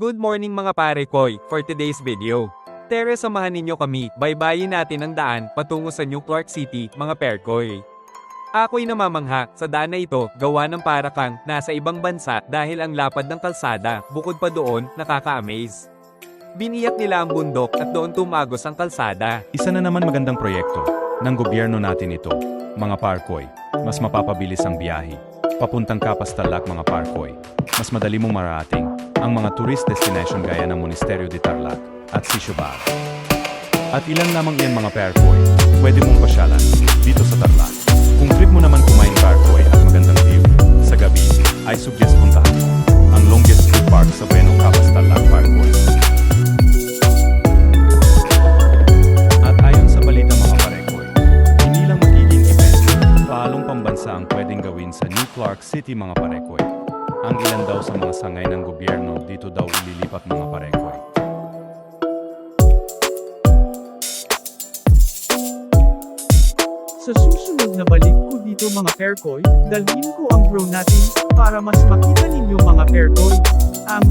Good morning mga pare koy, for today's video. Tere, samahan ninyo kami, baybayin natin ang daan patungo sa New Clark City, mga perkoy. Ako'y namamangha sa daan na ito, gawa ng para kang nasa ibang bansa dahil ang lapad ng kalsada, bukod pa doon, nakaka-amaze. Biniyak nila ang bundok at doon tumagos ang kalsada. Isa na naman magandang proyekto ng gobyerno natin ito, mga parkoy. Mas mapapabilis ang biyahe. Papuntang Kapastalak mga parkoy. Mas madali mong marating ang mga tourist destination gaya ng Monasterio de Tarlac at Sishubar. At ilan lamang yan mga parkoy, pwede mong pasyalan dito sa Tarlac. Kung trip mo naman kumain parkoy at magandang view sa gabi, ay suggest puntahan mo ang longest trip park sa Bueno Kapastalak Parkoy. At ayon sa balita mga parekoy, hindi lang magiging event, paalong pambansa ang pwedeng gawin sa New Clark City mga parekoy. Ang ilan daw sa mga sangay ng gobyerno dito daw ililipat mga parekoy. Sa susunod na balik ko dito mga perkoy, dalhin ko ang drone natin, para mas makita ninyo mga perkoy, ang